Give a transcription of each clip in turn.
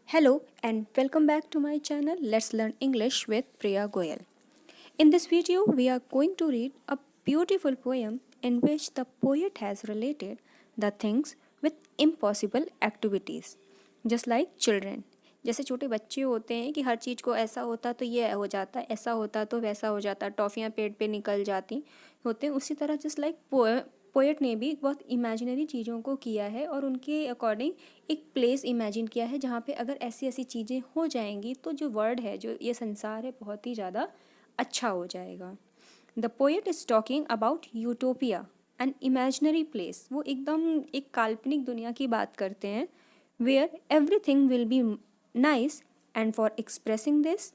Hello and welcome back to my channel Let's Learn English with Priya Goyal. In this video, we are going to read a beautiful poem in which the poet has related the things with impossible activities, just like children. जैसे छोटे बच्चे होते हैं कि हर चीज़ को ऐसा होता तो ये हो जाता, ऐसा होता तो वैसा हो जाता, टॉफ़ियाँ पेट पे निकल जाती होते हैं, उसी तरह जस्ट लाइक पोएट ने भी बहुत इमेजिनरी चीज़ों को किया है और उनके अकॉर्डिंग एक प्लेस इमेजिन किया है जहाँ पे अगर ऐसी ऐसी चीज़ें हो जाएंगी तो जो वर्ल्ड है, जो ये संसार है, बहुत ही ज़्यादा अच्छा हो जाएगा. The poet is talking about utopia, an imaginary place. वो एकदम एक काल्पनिक दुनिया की बात करते हैं where everything will be nice, and for expressing this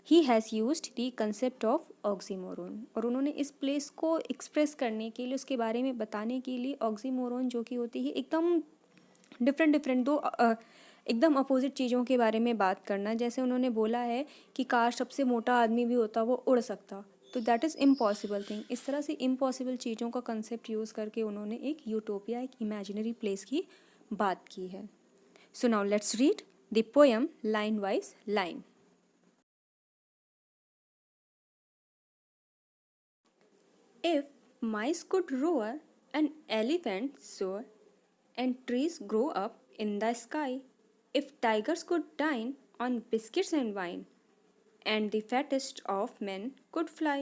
he has used the concept of oxymoron. और उन्होंने इस प्लेस को एक्सप्रेस करने के लिए, उसके बारे में बताने के लिए ऑक्सीमोरोन जो कि होती है एकदम डिफरेंट दो एकदम अपोजिट चीज़ों के बारे में बात करना. जैसे उन्होंने बोला है कि काश सबसे मोटा आदमी भी होता वो उड़ सकता, तो दैट इज़ इम्पॉसिबल थिंग. इस तरह से इम्पॉसिबल चीज़ों का कंसेप्ट यूज़ करके उन्होंने एक यूटोपिया, एक इमेजिनरी प्लेस की बात की है. So now let's read the poem line wise line. If mice could roar and elephants soar and trees grow up in the sky, if tigers could dine on biscuits and wine, and the fattest of men could fly,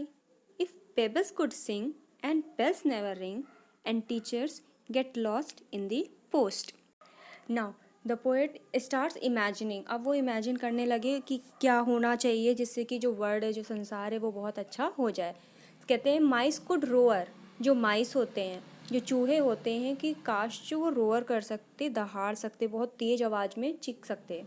if pebbles could sing and bells never ring, and teachers get lost in the post. Now, the poet starts imagining. अब वो imagine करने लगे कि क्या होना चाहिए जिससे कि जो वर्ल्ड है, जो संसार है, वो बहुत अच्छा हो जाए. कहते हैं माइस कुड रोअर. जो माइस होते हैं, जो चूहे होते हैं, कि काश जो वो रोअर कर सकते, दहाड़ सकते, बहुत तेज़ आवाज़ में चीख सकते.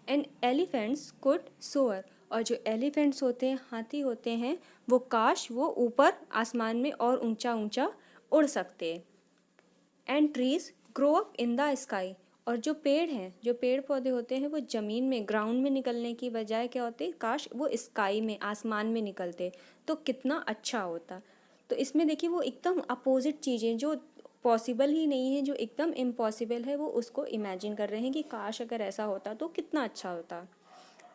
And elephants could soar. और जो एलिफेंट्स होते हैं, हाथी होते हैं, वो काश वो ऊपर आसमान में और ऊंचा ऊंचा उड़ सकते. And trees grow up in the sky. और जो पेड़ हैं, जो पेड़ पौधे होते हैं, वो ज़मीन में, ग्राउंड में निकलने की बजाय क्या होते, काश वो स्काई में, आसमान में निकलते तो कितना अच्छा होता. तो इसमें देखिए वो एकदम अपोजिट चीज़ें जो पॉसिबल ही नहीं है, जो एकदम इम्पॉसिबल है, वो उसको इमेजिन कर रहे हैं कि काश अगर ऐसा होता तो कितना अच्छा होता.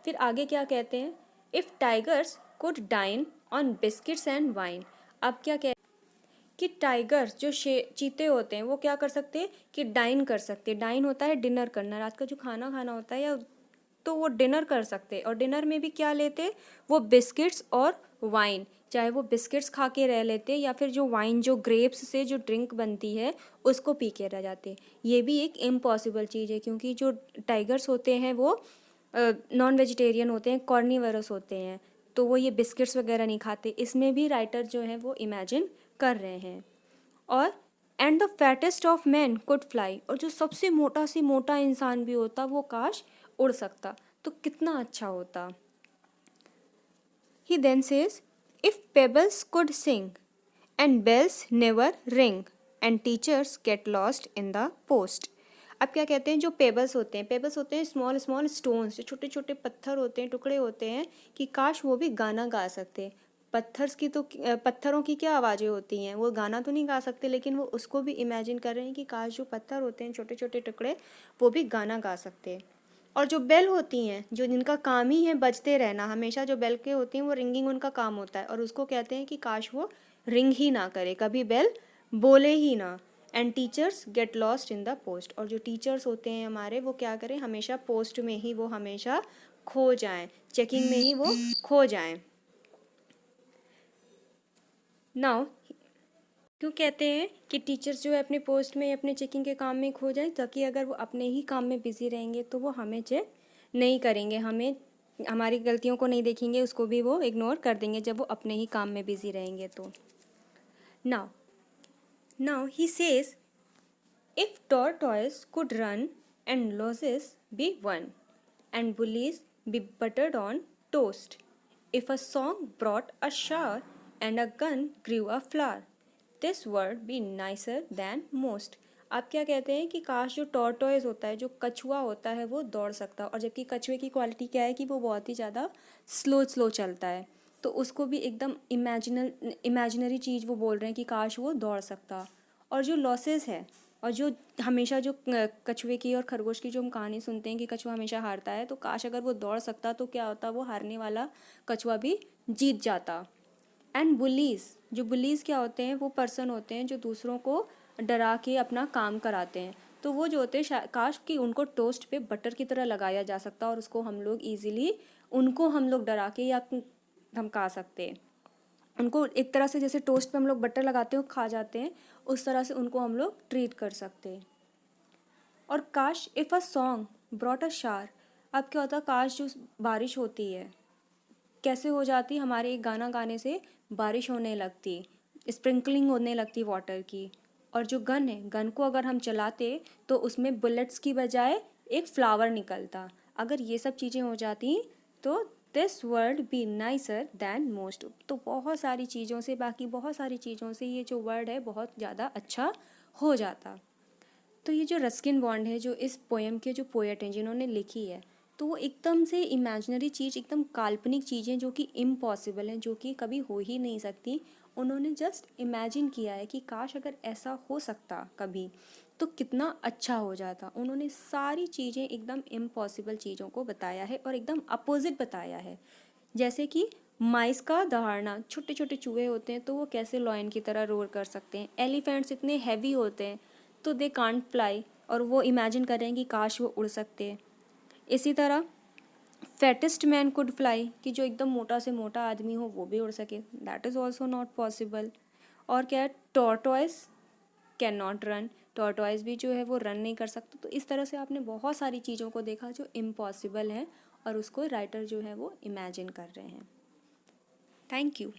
फिर आगे क्या कहते हैं, if tigers could dine on biscuits and wine. अब क्या कह कि टाइगर्स, जो चीते होते हैं, वो क्या कर सकते हैं कि डाइन कर सकते हैं. डाइन होता है डिनर करना, रात का जो खाना खाना होता है, या तो वो डिनर कर सकते हैं. और डिनर में भी क्या लेते, वो बिस्किट्स और वाइन. चाहे वो बिस्किट्स खा के रह लेते, या फिर जो वाइन, जो ग्रेप्स से जो ड्रिंक बनती है, उसको पी के रह जाते. ये भी एक इम्पॉसिबल चीज़ है, क्योंकि जो टाइगर्स होते हैं वो नॉन वेजिटेरियन होते हैं, कॉर्निवरस होते हैं, तो वो ये बिस्किट्स वगैरह नहीं खाते. इसमें भी राइटर जो है वो इमेजिन कर रहे हैं. और and the fattest of man could fly. और जो सबसे मोटा से मोटा इंसान भी होता, वो काश उड़ सकता तो कितना अच्छा होता. He then says, if pebbles could sing and bells never ring, and teachers get lost in the post. अब क्या कहते हैं, जो पेबल्स होते हैं, पेबल्स होते हैं स्मॉल स्मॉल स्टोन्स, जो छोटे छोटे पत्थर होते हैं, टुकड़े होते हैं, कि काश वो भी गाना गा सकते. पत्थरों की क्या आवाज़ें होती हैं, वो गाना तो नहीं गा सकते, लेकिन वो उसको भी इमेजिन कर रहे हैं कि काश जो पत्थर होते हैं, छोटे छोटे टुकड़े, वो भी गाना गा सकते. और जो बेल होती हैं, जो जिनका काम ही है बजते रहना, हमेशा जो बेल के होती हैं वो रिंगिंग उनका काम होता है, और उसको कहते हैं कि काश वो रिंग ही ना करे, कभी बेल बोले ही ना. And teachers get lost in the post. और जो टीचर्स होते हैं हमारे, वो क्या करें, हमेशा पोस्ट में ही वो हमेशा खो जाएं, चेकिंग में ही वो खो जाएं. नाउ क्यों कहते हैं कि टीचर्स जो है अपने पोस्ट में, अपने चेकिंग के काम में खो जाएं, ताकि अगर वो अपने ही काम में बिजी रहेंगे तो वो हमें चेक नहीं करेंगे, हमें हमारी गलतियों को नहीं देखेंगे, उसको भी वो इग्नोर कर देंगे जब वो अपने ही काम में बिजी रहेंगे. तो now he says, if tortoise could run and losses be won, and bullies be buttered on toast, if a song brought a shower and a gun grew a flower, this world be nicer than most. आप क्या कहते हैं कि काश जो tortoise होता है, जो कछुआ होता है, वो दौड़ सकता. और जबकि कछुए की क्वालिटी क्या है कि वो बहुत ही ज़्यादा स्लो चलता है, तो उसको भी एकदम इमेजिनरी चीज़ वो बोल रहे हैं कि काश वो दौड़ सकता. और जो लॉसेस है, और जो हमेशा जो कछुए की और खरगोश की जो हम कहानी सुनते हैं कि कछुआ हमेशा हारता है, तो काश अगर वो दौड़ सकता तो क्या होता, वो हारने वाला कछुआ भी जीत जाता। एंड बुलीज, जो बुलीज क्या होते हैं, वो पर्सन होते हैं जो दूसरों को डरा के अपना काम कराते हैं। तो वो जो होते हैं, काश कि उनको टोस्ट पे बटर की तरह लगाया जा सकता और उसको हम लोग ईजिली उनको हम लोग डरा के या धमका सकते हैं। उनको एक तरह से जैसे टोस्ट पे हम लोग बटर लगाते हैं खा जाते हैं, उस तरह से उनको हम लोग ट्रीट कर सकते हैं। और काश if a song brought a शार, अब क्या होता है, काश जो बारिश होती है कैसे हो जाती, हमारे एक गाना गाने से बारिश होने लगती, स्प्रिंकलिंग होने लगती वाटर की। और जो गन है, गन को अगर हम चलाते तो उसमें बुलेट्स की बजाय एक फ्लावर निकलता। अगर ये सब चीज़ें हो जाती तो this world be nicer than most. तो बहुत सारी चीज़ों से, बाकी बहुत सारी चीज़ों से ये जो वर्ल्ड है बहुत ज़्यादा अच्छा हो जाता। तो ये जो रस्किन बॉन्ड है, जो इस पोएम के जो पोएट हैं जिन्होंने लिखी है, तो वो एकदम से इमेजिनरी चीज़, एकदम काल्पनिक चीज़ें जो कि इम्पॉसिबल हैं, जो कि कभी हो ही नहीं सकती, उन्होंने जस्ट इमेजिन किया है कि काश अगर ऐसा हो सकता कभी तो कितना अच्छा हो जाता। उन्होंने सारी चीज़ें एकदम इम्पॉसिबल चीज़ों को बताया है और एकदम अपोजिट बताया है। जैसे कि माइस का दहाड़ना, छोटे छोटे चूहे होते हैं तो वो कैसे लॉयन की तरह रोर कर सकते हैं। एलिफेंट्स इतने हैवी होते हैं तो दे कांट फ्लाई, और वो इमेजिन कर रहे हैं कि काश वो उड़ सकते हैं। इसी तरह फैटेस्ट मैन कुड फ्लाई, कि जो एकदम मोटा से मोटा आदमी हो वो भी उड़ सके, that is also not possible. और क्या है, tortoise can not run, tortoise भी जो है वो रन नहीं कर सकता। तो इस तरह से आपने बहुत सारी चीज़ों को देखा जो इम्पॉसिबल हैं और उसको राइटर जो है वो इमेजिन कर रहे हैं। Thank you.